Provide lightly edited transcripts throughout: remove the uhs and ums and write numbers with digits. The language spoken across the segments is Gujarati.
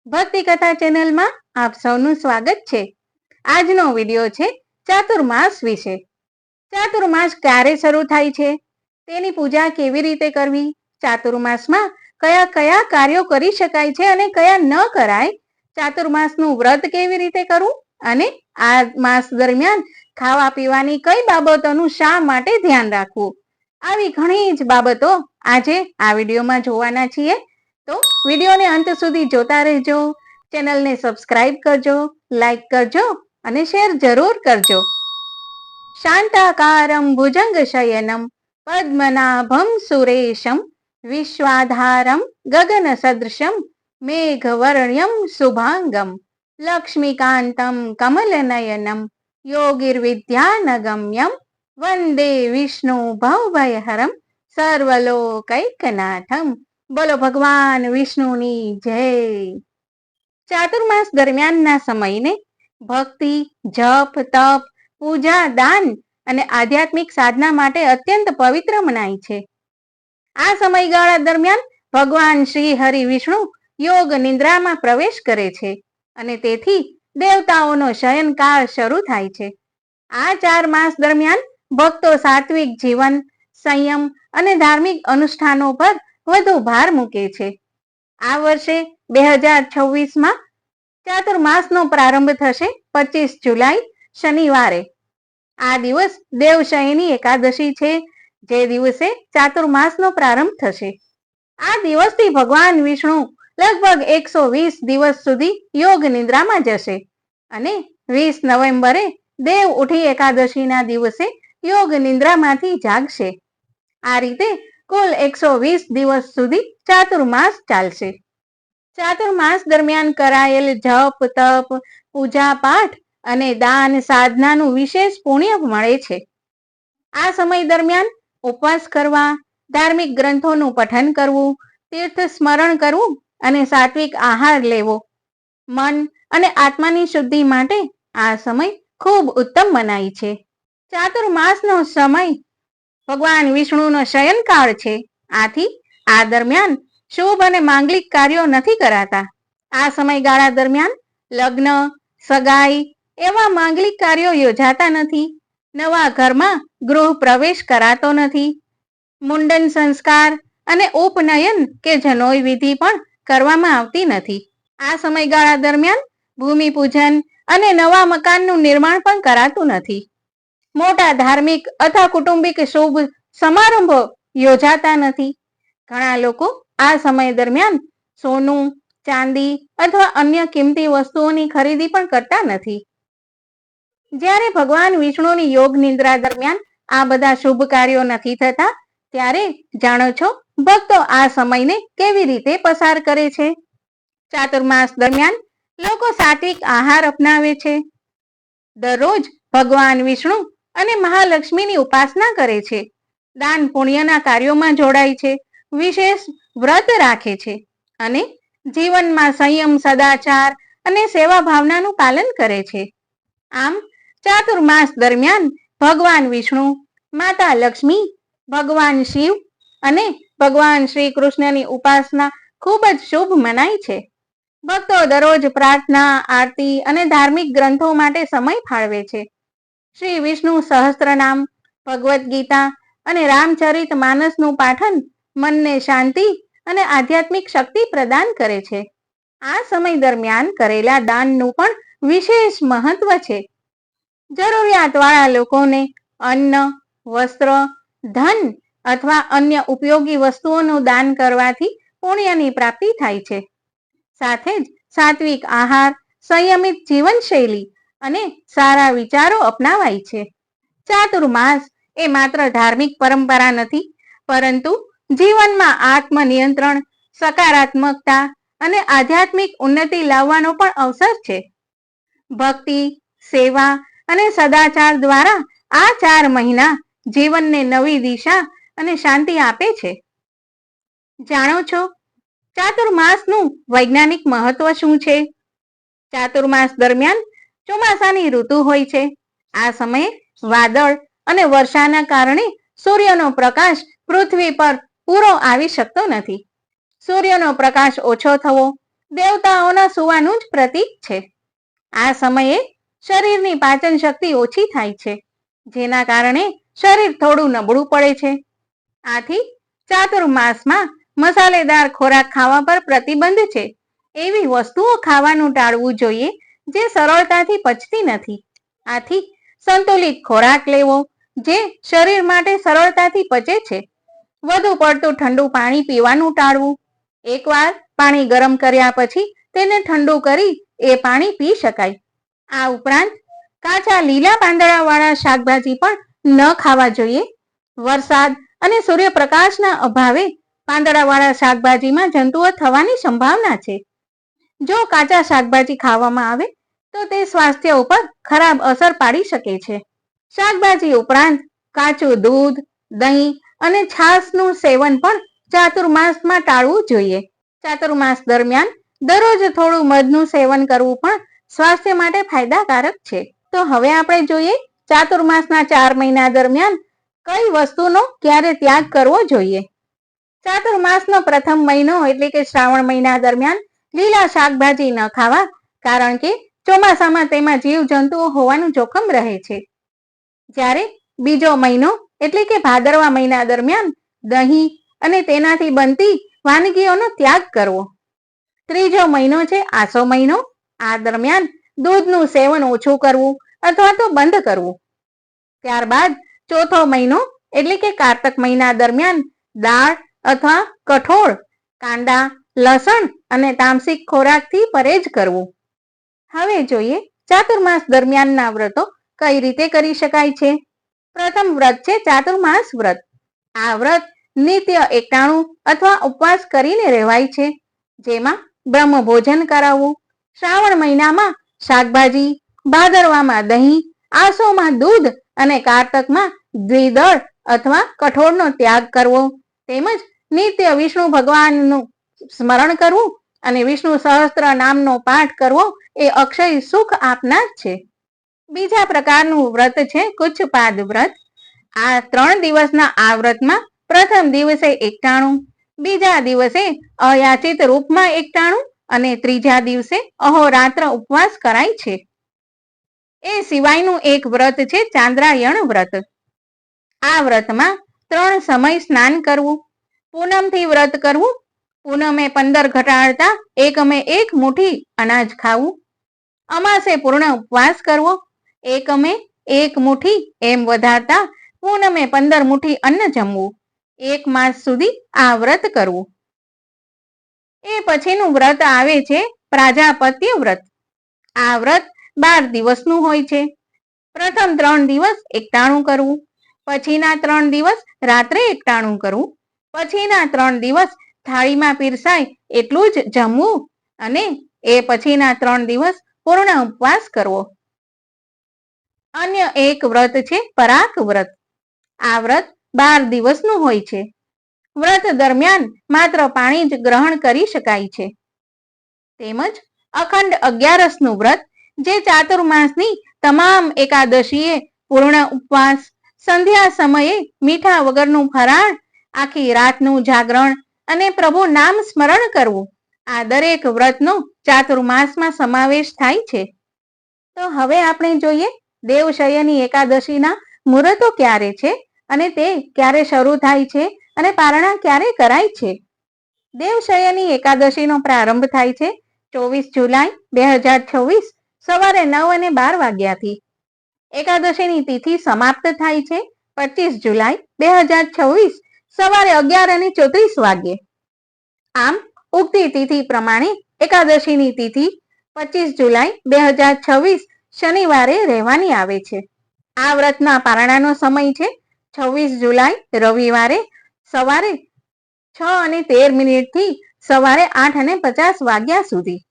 ભક્તિ કથા ચેનલમાં આપ સૌનું સ્વાગત છે। આજનો વિડિયો છે ચાતુર્માસ વિશે। ચાતુર્માસ ક્યારે શરૂ થાય છે, તેની પૂજા કેવી રીતે કરવી, ચાતુર્માસમાં કયા કયા કાર્યો કરી શકાય છે અને કયા ન કરાય, ચાતુર્માસનું વ્રત કેવી રીતે કરવું અને આ માસ દરમિયાન ખાવા પીવાની કઈ બાબતોનું શા માટે ધ્યાન રાખવું, આવી ઘણી જ બાબતો આજે આ વિડીયોમાં જોવાના છીએ। તો વિડીયોને અંત સુધી જોતા રહેજો, ચેનલને સબસ્ક્રાઇબ કરજો, લાઈક કરજો અને શેર જરૂર કરજો। શાંતાકારમ ભુજંગ શયનમ પદ્મનાભમ સુરેશમ વિશ્વાધારમ ગગન સદૃશમ મેઘવર્ણ્યમ શુભાંગમ લક્ષ્મીકાંતમ કમલનયનમ યોગીર્વિદ્યાનગમ્યમ વંદે વિષ્ણુ ભવભયહરમ સર્વલોકૈકનાથમ। બોલો ભગવાન વિષ્ણુની જય। ચાતુર્માસ દરમિયાનના સમયને ભક્તિ, જપ, તપ, પૂજા, દાન અને આધ્યાત્મિક સાધના માટે અત્યંત પવિત્ર મનાય છે। આ સમયગાળા દરમિયાન ભગવાન શ્રી હરિ વિષ્ણુ યોગ નિદ્રામાં પ્રવેશ કરે છે અને તેથી દેવતાઓનો શયનકાળ શરૂ થાય છે। આ 4 માસ દરમિયાન ભક્તો સાત્વિક જીવન, સંયમ અને ધાર્મિક અનુષ્ઠાનો પર વધુ ભાર મૂકે છે। આ વર્ષે 2026માં ચાતુર્માસનો પ્રારંભ થશે 25 જુલાઈ શનિવારે। આ દિવસ દેવશયની એકાદશી છે, જે દિવસે ચાતુર્માસનો પ્રારંભ થશે। આ દિવસથી ભગવાન વિષ્ણુ લગભગ 120 દિવસ સુધી યોગ નિદ્રામાં જશે અને 20 નવેમ્બરે દેવ ઉઠી એકાદશીના દિવસે યોગ નિદ્રામાંથી જાગશે। આ રીતે કુલ 120 દિવસ સુધી ચાતુર્માસ ચાલશે। ચાતુર્માસ દરમિયાન કરાયેલ જપ, તપ, પૂજા પાઠ અને દાન સાધનાનું વિશેષ પુણ્ય મળે છે। આ સમય દરમિયાન ઉપવાસ કરવા, ધાર્મિક ગ્રંથોનું પઠન કરવું, તીર્થ સ્મરણ કરવું અને સાત્વિક આહાર લેવો મન અને આત્માની શુદ્ધિ માટે આ સમય ખૂબ ઉત્તમ મનાય છે। ચાતુર્માસનો સમય ભગવાન વિષ્ણુનો શયનકાળ છે, આથી આ દરમિયાન શુભ અને માંગલિક કાર્યો નથી કરાતા। આ સમયગાળા દરમિયાન લગ્ન, સગાઈ એવા માંગલિક કાર્યો યોજાતા નથી, નવા ઘરમાં ગૃહ પ્રવેશ કરાતો નથી, મુંડન સંસ્કાર અને ઉપનયન કે જનોઈ વિધિ પણ કરવામાં આવતી નથી। આ સમયગાળા દરમિયાન ભૂમિ પૂજન અને નવા મકાનનું નિર્માણ પણ કરાતું નથી। મોટા ધાર્મિક અથવા કુટુંબિક શુભ સમારંભો યોજાતા નથી। ઘણા લોકો આ સમય દરમિયાન સોનું, ચાંદી અથવા અન્ય કિંમતી વસ્તુઓની ખરીદી પણ કરતા નથી। જ્યારે ભગવાન વિષ્ણુની યોગ નિદ્રા દરમિયાન આ બધા શુભ કાર્યો નથી થતા, ત્યારે જાણો છો ભક્તો આ સમયને કેવી રીતે પસાર કરે છે। ચાતુર્માસ દરમિયાન લોકો સાત્વિક આહાર અપનાવે છે, દરરોજ ભગવાન વિષ્ણુ અને મહાલક્ષ્મીની ઉપાસના કરે છે, દાન પુણ્યના કાર્યોમાં જોડાય છે, વિશેષ વ્રત રાખે છે અને જીવનમાં સંયમ, સદાચાર અને સેવા ભાવનાનું પાલન કરે છે। આમ ચાતુર્માસ દરમિયાન ભગવાન વિષ્ણુ, માતા લક્ષ્મી, ભગવાન શિવ અને ભગવાન શ્રી કૃષ્ણની ઉપાસના ખૂબ જ શુભ મનાય છે। ભક્તો દરરોજ પ્રાર્થના, આરતી અને ધાર્મિક ગ્રંથો માટે સમય ફાળવે છે। શ્રી વિષ્ણુ સહસ્ત્રનામ, ભગવદ્ ગીતા અને રામચરિત માનસનું પાઠન મનને શાંતિ અને આધ્યાત્મિક શક્તિ પ્રદાન કરે છે। આ સમય દરમિયાન કરેલા દાનનું પણ વિશેષ મહત્વ છે। જરૂરિયાતવાળા લોકોને અન્ન, વસ્ત્ર, ધન અથવા અન્ય ઉપયોગી વસ્તુઓનું દાન કરવાથી પુણ્યની પ્રાપ્તિ થાય છે। સાથે જ સાત્વિક આહાર, સંયમિત જીવનશૈલી અને સારા વિચારો અપનાવાય છે। ચાતુર્માસ એ માત્ર ધાર્મિક પરંપરા નથી, પરંતુ જીવનમાં આત્મનિયંત્રણ, સકારાત્મકતા અને આધ્યાત્મિક ઉન્નતિ લાવવાનો પણ અવસર છે। ભક્તિ, સેવા અને સદાચાર દ્વારા આ 4 મહિના જીવનને નવી દિશા અને શાંતિ આપે છે। જાણો છો ચાતુર્માસનું વૈજ્ઞાનિક મહત્વ શું છે? ચાતુર્માસ દરમિયાન ચોમાસાની ઋતુ હોય છે। આ સમયે વાદળ અને વર્ષાના કારણે સૂર્યનો પ્રકાશ પૃથ્વી પર પૂરો આવી શકતો નથી। સૂર્યનો પ્રકાશ ઓછો થવો, દેવતાઓના સુવાનું જ પ્રતીક છે. આ સમયે શરીરની પાચન શક્તિ ઓછી થાય છે, જેના કારણે શરીર થોડું નબળું પડે છે. આથી ચાતુર્માસમાં મસાલેદાર ખોરાક ખાવા પર પ્રતિબંધ છે. એવી વસ્તુઓ ખાવાનું ટાળવું જોઈએ જે સરળતાથી પચતી નથી. આથી સંતુલિત ખોરાક લેવો જે શરીર માટે સરળતાથી પચે છે. વધુ પડતું ઠંડુ પાણી પીવાનું ટાળવું. એકવાર પાણી ગરમ કર્યા પછી તેને ઠંડુ કરી એ પાણી પી શકાય. આ ઉપરાંત કાચા લીલા પાંદડાવાળા શાકભાજી પણ ન ખાવા જોઈએ. વરસાદ અને સૂર્યપ્રકાશના અભાવે પાંદડાવાળા શાકભાજીમાં જંતુઓ થવાની સંભાવના છે. જો કાચા શાકભાજી ખાવામાં આવે તો તે સ્વાસ્થ્ય ઉપર ખરાબ અસર પાડી શકે છે. શાકભાજી ઉપરાંત કાચું દૂધ, દહીં અને છાશનું સેવન પણ ચાતુર્માસમાં ટાળવું જોઈએ. ચાતુર્માસ દરમિયાન દરરોજ થોડું મધનું સેવન કરવું પણ સ્વાસ્થ્ય માટે ફાયદાકારક છે. તો હવે આપણે જોઈએ ચાતુર્માસના 4 મહિના દરમિયાન કઈ વસ્તુનો ક્યારે ત્યાગ કરવો જોઈએ. ચાતુર્માસનો પ્રથમ મહિનો એટલે કે શ્રાવણ મહિના દરમિયાન લીલા શાકભાજી ન ખાવા, કારણ કે ચોમાસામાં તેમાં જીવજંતુઓ હોવાનું જોખમ રહે છે. જ્યારે બીજો મહિનો એટલે કે ભાદરવા મહિના દરમિયાન દહીં અને તેનાથી બનતી વાનગીઓનો ત્યાગ કરવો. ત્રીજો મહિનો છે આસો મહિનો. આ દરમિયાન દૂધનું સેવન ઓછું કરવું અથવા તો બંધ કરવું. ત્યારબાદ ચોથો મહિનો એટલે કે કારતક મહિના દરમિયાન દાળ અથવા કઠોળ, કાંદા, લસણ અને તામસિક ખોરાકથી પરેજ કરવું. હવે જોઈએ ચાતુર્માસ દરમિયાનના વ્રતો કઈ રીતે કરી શકાય છે. પ્રથમ વ્રત છે ચાતુર્માસ વ્રત. આ વ્રત નિત્ય એકટાણું અથવા ઉપવાસ કરીને રહેવાય છે, જેમાં બ્રહ્મ ભોજન કરાવવું. શ્રાવણ મહિનામાં શાકભાજી, ભાદરવામાં દહીં, આસોમાં દૂધ અને કારતકમાં દ્વિદળ અથવા કઠોળનો ત્યાગ કરવો. તેમજ નિત્ય વિષ્ણુ ભગવાનનું સ્મરણ કરવું અને વિષ્ણુ સહસ્ત્ર નામનો પાઠ કરવો એ અક્ષય સુખ આપનાર છે. બીજા પ્રકારનું વ્રત છે કુચ્છપાદ વ્રત. આ 3 દિવસના આ વ્રતમાં પ્રથમ દિવસે એકટાણું, બીજા દિવસે અયાચિત રૂપમાં એકટાણું અને ત્રીજા દિવસે અહોરાત્ર ઉપવાસ કરાય છે. એ સિવાયનું એક વ્રત છે ચાંદ્રાયણ વ્રત. આ વ્રતમાં 3 સમય સ્નાન કરવું, પૂનમથી વ્રત કરવું, પૂનમે 15 ઘટાડતા એકમે 1 મુઠ્ઠી અનાજ ખાવું, અમાસે પૂર્ણ ઉપવાસ કરવો, એકમે 1 મુઠ્ઠી એમ વધારતા પૂનમે 15 મુઠ્ઠી અન્ન જમવું. 1 માસ સુધી આ વ્રત કરવું. એ પછીનું વ્રત આવે છે પ્રાજાપત્ય વ્રત. આ વ્રત 12 દિવસનું હોય છે. પ્રથમ 3 દિવસ એકટાણું કરવું, પછીના 3 દિવસ રાત્રે એકટાણું કરવું, પછીના 3 દિવસ થાળીમાં પીરસાય એટલું જ જમવું અને એ પછીના 3 દિવસ પૂર્ણ ઉપવાસ કરવો. અન્ય એક વ્રત છે પરાક વ્રત. આ વ્રત 12 દિવસનું હોય છે. વ્રત દરમિયાન માત્ર પાણી જ ગ્રહણ કરી શકાય છે. તેમજ અખંડ 11નું વ્રત, જે ચાતુર્માસની તમામ એકાદશીએ પૂર્ણ ઉપવાસ, સંધ્યા સમયે મીઠા વગરનું ફરાળ, આખી રાતનું જાગરણ અને પ્રભુ નામ સ્મરણ કરવું. આ દરેક વ્રતનો ચાતુર્માસમાં સમાવેશ થાય છે. તો હવે આપણે જોઈએ દેવશયની એકાદશીના મુહૂર્તો ક્યારે છે અને તે ક્યારે શરૂ થાય છે અને પારણા ક્યારે કરાય છે. દેવશયની એકાદશીનો પ્રારંભ થાય છે 24 જુલાઈ 2026 સવારે 9 અને 12 વાગ્યાથી. એકાદશીની તિથિ સમાપ્ત થાય છે 25 જુલાઈ 2026 સવારે 11 અને 34 વાગ્યે. આમ ઉગતી તિથિ પ્રમાણે એકાદશીની તિથિ 25 જુલાઈ 2026 શનિવારે રહેવાની આવે છે. આ વ્રતના પારણાનો સમય છે 26 જુલાઈ રવિવારે સવારે 6 અને 13 મિનિટથી સવારે 8 અને 50 વાગ્યા સુધી.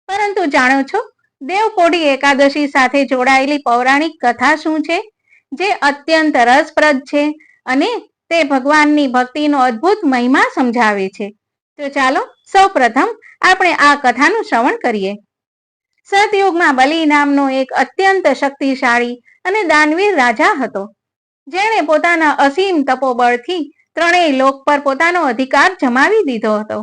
પરંતુ જાણો છો દેવપોઢી એકાદશી સાથે જોડાયેલી પૌરાણિક કથા શું છે, જે અત્યંત રસપ્રદ છે અને તે ભગવાનની ભક્તિનો અદ્ભુત મહિમા સમજાવે છે. તો ચાલો સૌ પ્રથમ આપણે આ કથાનું શ્રવણ કરીએ. સતયુગમાં બલિ નામનો એક અત્યંત શક્તિશાળી અને દાનવીર રાજા હતો, જેણે પોતાના અસીમ તપોબળથી 3 લોક પર પોતાનો અધિકાર જમાવી દીધો હતો.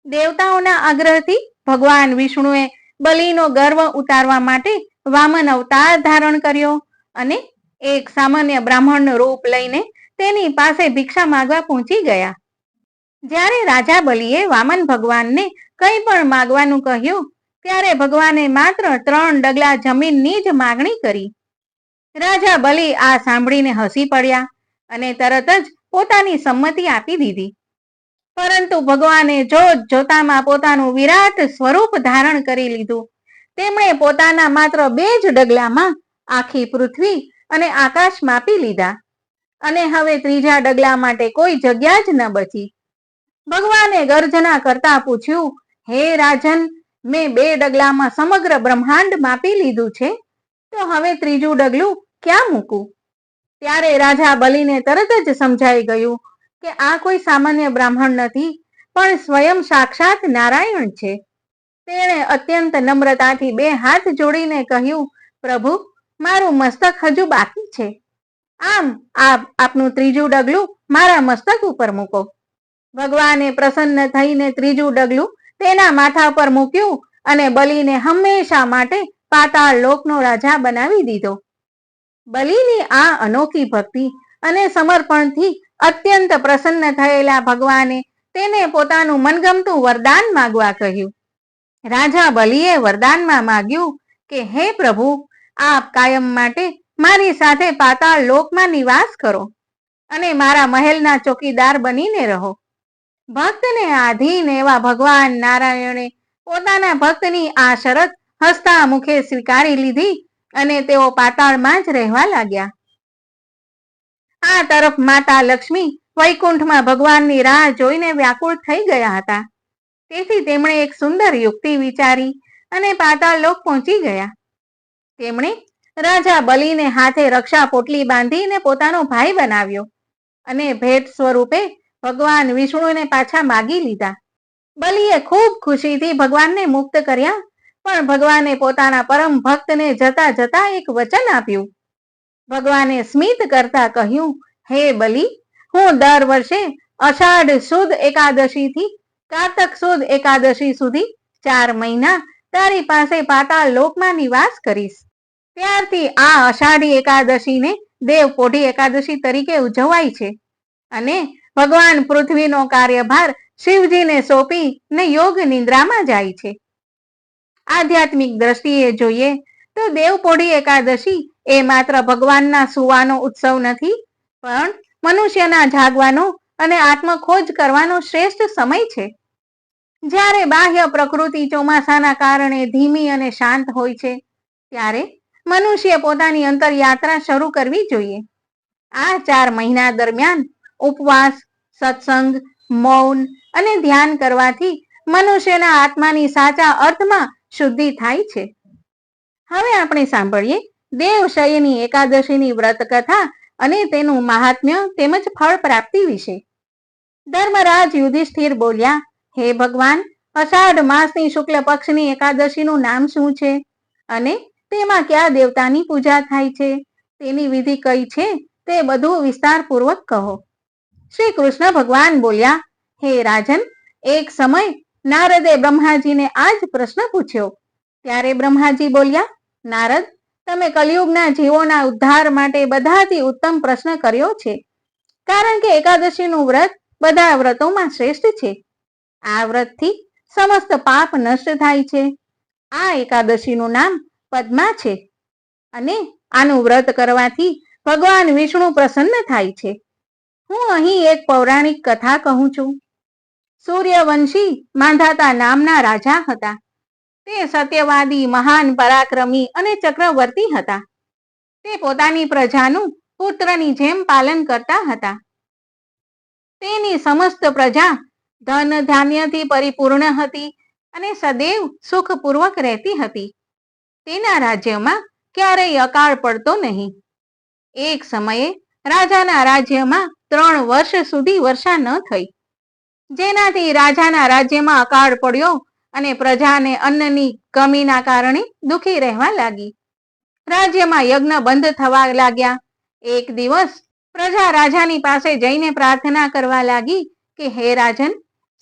દેવતાઓના આગ્રહથી ભગવાન વિષ્ણુએ બલિનો ગર્વ ઉતારવા માટે વામન અવતાર ધારણ કર્યો અને એક સામાન્ય બ્રાહ્મણનું રૂપ લઈને તેની પાસે ભિક્ષા માંગવા પહોંચી ગયા. જ્યારે રાજા બલિએ વામન ભગવાનને કંઈ પણ માંગવાનું કહ્યું ત્યારે ભગવાને માત્ર 3 ડગલા જમીનની જ માગણી કરી. રાજા બલિ આ સાંભળીને હસી પડ્યા અને તરત જ પોતાની સંમતિ આપી દીધી. પરંતુ ભગવાને જોત જોતામાં પોતાનું વિરાટ સ્વરૂપ ધારણ કરી લીધું. તેમણે પોતાના માત્ર 2 જ ડગલામાં આખી પૃથ્વી અને આકાશ માપી લીધા અને હવે 3જા ડગલા માટે કોઈ જગ્યા જ ન બચી. ભગવાને ગર્જના કરતા પૂછ્યું, હે રાજન, મેં 2 ડગલામાં સમગ્ર બ્રહ્માંડ માપી લીધું છે, તો હવે 3જું ડગલું ક્યાં મૂકું? ત્યારે રાજા બલિને તરત જ સમજાઈ ગયું કે આ કોઈ સામાન્ય બ્રાહ્મણ નથી, પણ સ્વયં સાક્ષાત નારાયણ છે. તેણે અત્યંત નમ્રતાથી 2 હાથ જોડીને કહ્યું, પ્રભુ, મારું મસ્તક હજુ બાકી છે. આમ આપનું 3જું ડગલું મારા મસ્તક ઉપર મૂકો. ભગવાને પ્રસન્ન થઈને 3જું ડગલું તેના માથા પર મૂક્યું અને બલિને હંમેશા માટે પાતાળ લોકનો રાજા બનાવી દીધો. બલિની આ અનોખી ભક્તિ અને સમર્પણથી અત્યંત પ્રસન્ન થયેલા ભગવાને તેને પોતાનું મનગમતું વરદાન માંગવા કહ્યું. રાજા બલિએ વરદાનમાં માંગ્યું કે હે પ્રભુ, આપ કાયમ માટે મારી સાથે પાતાળ લોકમાં નિવાસ કરો અને મારા મહેલના ચોકીદાર બનીને રહો. ભક્તને આધીન એવા ભગવાન નારાયણે પોતાના ભક્તની આ શરત હસતા મુખે સ્વીકારી લીધી અને તેઓ પાતાળમાં જ રહેવા લાગ્યા. આ તરફ માતા લક્ષ્મી વૈકુંઠમાં ભગવાનની રાહ જોઈને વ્યાકુળ થઈ ગયા હતા. તેથી તેમણે એક સુંદર યુક્તિ વિચારી અને પાતાળ લોક પહોંચી ગયા. તેમણે રાજા બલિને હાથે રક્ષા પોટલી બાંધીને પોતાનો ભાઈ બનાવ્યો અને ભેટ સ્વરૂપે ભગવાન વિષ્ણુને પાછા માગી લીધા. બલિએ ખૂબ ખુશીથી ભગવાનને મુક્ત કર્યા, પણ ભગવાને પોતાના પરમ ભક્તને જતા જતા એક વચન આપ્યું. ભગવાને સ્મિત કરતા કહ્યું, હે બલિ, હું દર વર્ષે અષાઢ સુદ એકાદશીથી કારતક સુદ એકાદશી સુધી 4 મહિના તારી પાસે પાતાળ લોકમાં નિવાસ કરીશ. ત્યારથી આ અષાઢી એકાદશીને દેવપોઢી એકાદશી તરીકે ઉજવાય છે અને ભગવાન પૃથ્વીનો કાર્યભાર શિવજીને સોંપી ને યોગ નિંદ્રામાં જાય છે. આધ્યાત્મિક દ્રષ્ટિએ જોઈએ તો દેવપોઢી એકાદશી એ માત્ર ભગવાનના સુવાનો ઉત્સવ નથી, પણ મનુષ્યના જાગવાનો અને આત્મખોજ કરવાનો શ્રેષ્ઠ સમય છે. જ્યારે બાહ્ય પ્રકૃતિ ચોમાસાના કારણે ધીમી અને શાંત હોય છે, ત્યારે મનુષ્ય પોતાની અંતરયાત્રા શરૂ કરવી જોઈએ. આ 4 મહિના દરમિયાન ઉપવાસ, સત્સંગ, મૌન અને ધ્યાન કરવાથી મનુષ્યના આત્માની સાચા અર્થમાં શુદ્ધિ થાય છે. હવે આપણે સાંભળીએ દેવશયની એકાદશીની વ્રત કથા અને તેનું મહાત્મ્ય તેમજ ફળ પ્રાપ્તિ વિશે. ધર્મરાજ યુધિષ્ઠિર બોલ્યા, હે ભગવાન, અષાઢ માસની શુક્લ પક્ષની એકાદશીનું નામ શું છે અને તેમાં કયા દેવતાની પૂજા થાય છે, તેની વિધિ કઈ છે, તે બધું વિસ્તારપૂર્વક કહો. શ્રી કૃષ્ણ ભગવાન બોલ્યા, હે રાજન, એક સમય નારદે બ્રહ્માજીને આ જ પ્રશ્ન પૂછ્યો. ત્યારે બ્રહ્માજી બોલ્યા, નારદ, તમે કલિયુગના જીવોના ઉદ્ધાર માટે બધાથી ઉત્તમ પ્રશ્ન કર્યો છે, કારણ કે એકાદશીનું વ્રત બધા વ્રતોમાં શ્રેષ્ઠ છે. આ વ્રતથી સમસ્ત પાપ નષ્ટ થાય છે. આ એકાદશીનું નામ પદ્મા છે અને આનું વ્રત કરવાથી ભગવાન વિષ્ણુ પ્રસન્ન થાય છે. હું અહીં એક પૌરાણિક કથા કહું છું. સૂર્યવંશી માંધાતા નામના રાજા હતા. તે સત્યવાદી, મહાન પરાક્રમી અને ચક્રવર્તી હતા. તે પોતાની પ્રજાનું પુત્રની જેમ પાલન કરતા હતા. તેની સમસ્ત પ્રજા ધન ધાન્યથી પરિપૂર્ણ હતી અને સદૈવ સુખપૂર્વક રહેતી હતી. તેના રાજ્યમાં ક્યારેય અકાળ પડતો નહીં. એક સમયે રાજાના રાજ્યમાં 3 વર્ષ સુધી વર્ષા ન થઈ, જેનાથી રાજાના રાજ્યમાં અકાળ પડ્યો અને પ્રજાને અન્નની કમીના કારણે દુઃખી રહેવા લાગી. રાજ્યમાં યજ્ઞ બંધ થવા લાગ્યા. એક દિવસ પ્રજા રાજાની પાસે જઈને પ્રાર્થના કરવા લાગી કે હે રાજન,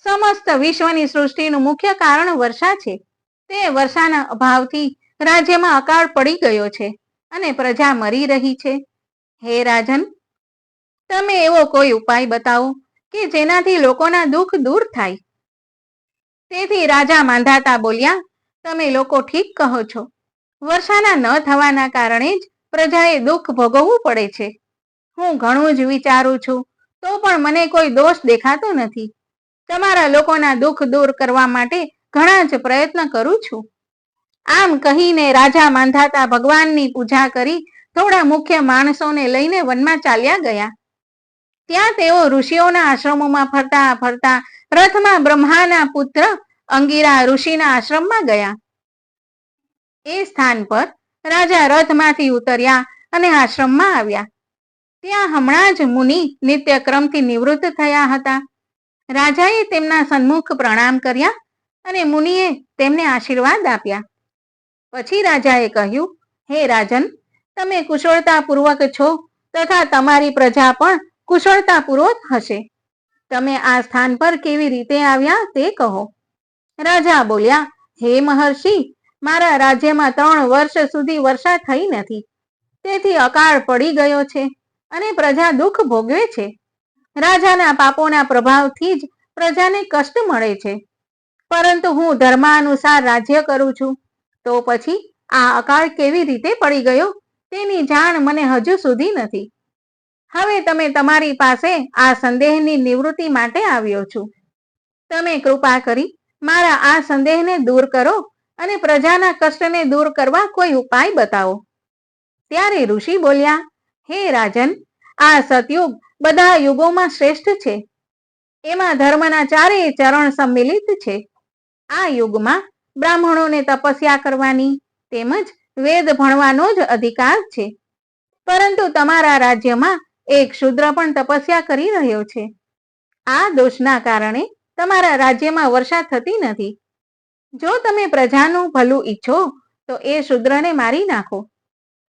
સમસ્ત વિશ્વની સૃષ્ટિનું મુખ્ય કારણ વર્ષા છે. તે વર્ષાના અભાવથી રાજ્યમાં અકાળ પડી ગયો છે અને પ્રજા મરી રહી છે. હે રાજન, તમે એવો કોઈ ઉપાય બતાવો કે જેનાથી લોકોના દુઃખ દૂર થાય. તેથી રાજા માંધાતા બોલ્યા, તમે લોકો ઠીક કહો છો. વર્ષાના ન થવાના કારણે જ પ્રજાએ દુઃખ ભોગવવું પડે છે. હું ઘણું જ વિચારું છું તો પણ મને કોઈ દોષ દેખાતો નથી. તમારા લોકોના દુઃખ દૂર કરવા માટે ઘણા જ પ્રયત્ન કરું છું. આમ કહીને રાજા માંધાતા ભગવાનની પૂજા કરી થોડા મુખ્ય માણસોને લઈને વનમાં ચાલ્યા ગયા. ત્યાં તેઓ ઋષિઓના આશ્રમોમાં ફરતા ફરતા રથમાં બ્રહ્માના પુત્ર અંગિરા ઋષિના આશ્રમમાં ગયા. એ સ્થાન પર રાજા રથમાંથી ઉતર્યા અને આશ્રમમાં આવ્યા. ત્યાં હમણાં જ મુનિ નિત્યક્રમથી નિવૃત્ત થયા હતા. રાજાએ તેમના સન્મુખ પ્રણામ કર્યા અને મુનિએ તેમને આશીર્વાદ આપ્યા. પછી રાજાએ કહ્યું, હે રાજન, તમે કુશળતાપૂર્વક છો તથા તમારી પ્રજા પણ કુશળતાપૂર્વક હશે. તમે આ સ્થાન પર કેવી રીતે આવ્યા તે કહો. રાજા બોલ્યા, હે મહર્ષિ, મારા રાજ્યમાં 3 વર્ષ સુધી વર્ષા થઈ નથી. તેથી અકાળ પડી ગયો છે અને પ્રજા દુઃખ ભોગવે છે. રાજાના પાપોના પ્રભાવથી જ પ્રજાને કષ્ટ મળે છે. પરંતુ હું ધર્માનુસાર રાજ્ય કરું છું, તો પછી આ અકાળ કેવી રીતે પડી ગયો તેની જાણ મને હજુ સુધી નથી. હવે તમે તમારી પાસે આ સંદેહની નિવૃત્તિ માટે આવ્યો છું. તમે કૃપા કરી મારા આ સંદેહને દૂર કરો અને પ્રજાના કષ્ટને દૂર કરવા કોઈ ઉપાય બતાવો. ત્યારે ઋષિ બોલ્યા, હે રાજન, આ સતયુગ બધા યુગોમાં શ્રેષ્ઠ છે. એમાં ધર્મના 4 ચરણ સંમિલિત છે. આ યુગમાં બ્રાહ્મણોને તપસ્યા કરવાની તેમજ વેદ ભણવાનો જ અધિકાર છે. પરંતુ તમારા રાજ્યમાં એક શૂદ્ર પણ તપસ્યા કરી રહ્યો છે. આ દોષના કારણે તમારા રાજ્યમાં વર્ષા થતી નથી. જો તમે પ્રજાનું ભલું ઈચ્છો તો એ શૂદ્રને મારી નાખો.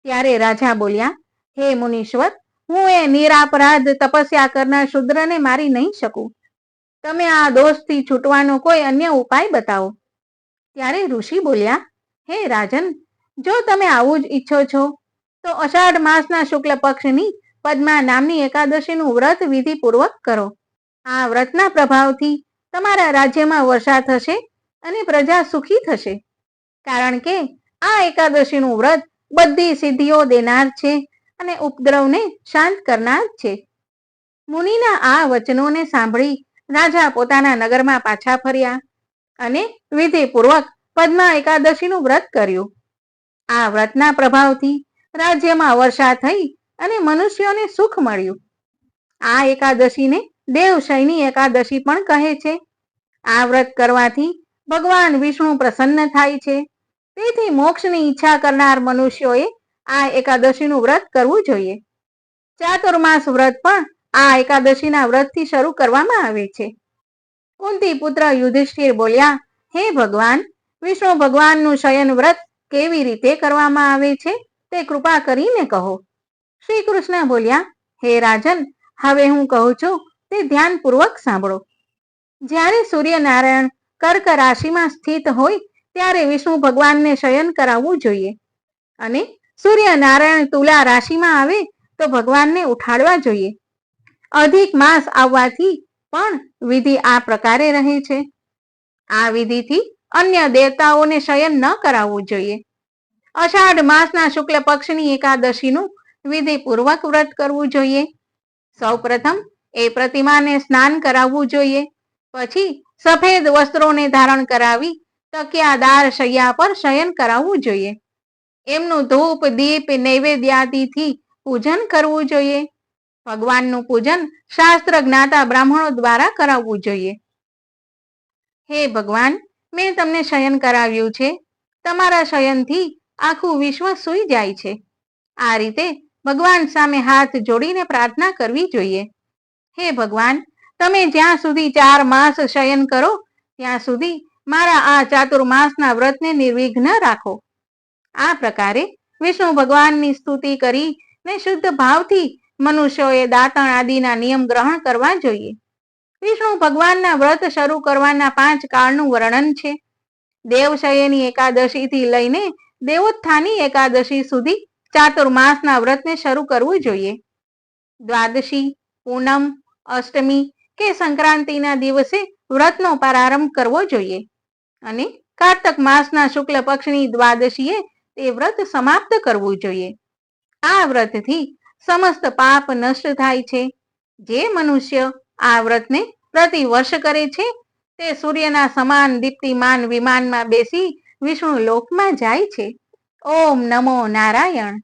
ત્યારે રાજા બોલ્યા, હે મુનીશ્વર, હું એ નિરાપરાધ તપસ્યા કરનાર શૂદ્રને મારી નહીં શકું. તમે આ દોષથી છૂટવાનો કોઈ અન્ય ઉપાય બતાવો. ત્યારે ઋષિ બોલ્યા, હે રાજન, જો તમે આવું જ ઈચ્છો છો તો અષાઢ માસના શુક્લ પક્ષની પદ્મા નામની એકાદશીનું વ્રત વિધિપૂર્વક કરો. આ વ્રતના પ્રભાવથી તમારા રાજ્યમાં વર્ષા થશે અને પ્રજા સુખી થશે. કારણ કે આ એકાદશીનું વ્રત બધી સિદ્ધિઓ દેનાર છે અને ઉપદ્રવને શાંત કરનાર છે. મુનિના આ વચનોને સાંભળી રાજા પોતાના નગરમાં પાછા ફર્યા અને વિધિપૂર્વક પદ્મા એકાદશીનું વ્રત કર્યું. આ વ્રતના પ્રભાવથી રાજ્યમાં વર્ષા થઈ અને મનુષ્યોને સુખ મળ્યું. આ એકાદશીને દેવશયની એકાદશી પણ કહે છે. આ વ્રત કરવાથી ભગવાન વિષ્ણુ પ્રસન્ન થાય છે. તેથી મોક્ષની ઈચ્છા કરનાર મનુષ્યોએ આ એકાદશીનું વ્રત કરવું જોઈએ. ચાતુર્માસ વ્રત પણ આ એકાદશીના વ્રતથી શરૂ કરવામાં આવે છે. કુંતી પુત્ર યુધિષ્ઠિર બોલ્યા, હે ભગવાન, વિષ્ણુ ભગવાનનું શયન વ્રત કેવી રીતે કરવામાં આવે છે તે કૃપા કરીને કહો. શ્રી કૃષ્ણ બોલ્યા, હે રાજન, હવે હું કહું છું તે ધ્યાનપૂર્વક સાંભળો. જ્યારે સૂર્યનારાયણ કર્ક રાશિમાં સ્થિત હોય ત્યારે વિષ્ણુ ભગવાનને શયન કરાવવું જોઈએ અને સૂર્યનારાયણ તુલા રાશિમાં આવે તો ભગવાનને ઉઠાડવા જોઈએ. અધિક માસ આવવાથી પણ વિધિ આ પ્રકારે રહે છે. આ વિધિથી અન્ય દેવતાઓને શયન ન કરાવવું જોઈએ. અષાઢ માસના શુક્લ પક્ષની એકાદશીનું વિધિપૂર્વક વ્રત કરવું જોઈએ. સૌપ્રથમ એ પ્રતિમાને સ્નાન કરાવવું જોઈએ. પછી સફેદ વસ્ત્રોને ધારણ કરાવી તકિયાદાર શૈયા પર શયન કરાવવું જોઈએ. એમનું ધૂપ દીપ નૈવેદ્યાદિથી પૂજન કરવું જોઈએ. ભગવાનનું પૂજન શાસ્ત્ર જ્ઞાતા બ્રાહ્મણો દ્વારા કરાવવું જોઈએ. હે ભગવાન, મેં તમને શયન કરાવ્યું છે. તમારા શયનથી આખું વિશ્વ સૂઈ જાય છે. આ રીતે ભગવાન સામે હાથ જોડીને પ્રાર્થના કરવી જોઈએ. હે ભગવાન, તમે જ્યાં સુધી 4 માસ શયન કરો ત્યાં સુધી મારા આ ચાતુર્માસના વ્રતને નિર્વિઘ્ન રાખો. આ પ્રકારે વિષ્ણુ ભગવાનની સ્તુતિ કરીને શુદ્ધ ભાવથી મનુષ્યોએ દાંતણ આદિના નિયમ ગ્રહણ કરવા જોઈએ. વિષ્ણુ ભગવાનના વ્રત શરૂ કરવાના 5 કાળનું વર્ણન છે. દેવશયની એકાદશી થી લઈને દેવોત્થાની એકાદશી સુધી ચાતુર્માસના વ્રતને શરૂ કરવું જોઈએ. દ્વાદશી, પૂનમ, અષ્ટમી કે સંક્રાંતિના દિવસે વ્રતનો પ્રારંભ કરવો જોઈએ અને કાર્તક માસના શુક્લ પક્ષની દ્વાદશીએ તે વ્રત સમાપ્ત કરવું જોઈએ. આ વ્રતથી સમસ્ત પાપ નષ્ટ થાય છે. જે મનુષ્ય આ વ્રતને પ્રતિ વર્ષ કરે છે તે સૂર્યના સમાન દીપ્તિમાન વિમાનમાં બેસી વિષ્ણુ લોકમાં જાય છે. ઓમ નમો નારાયણ.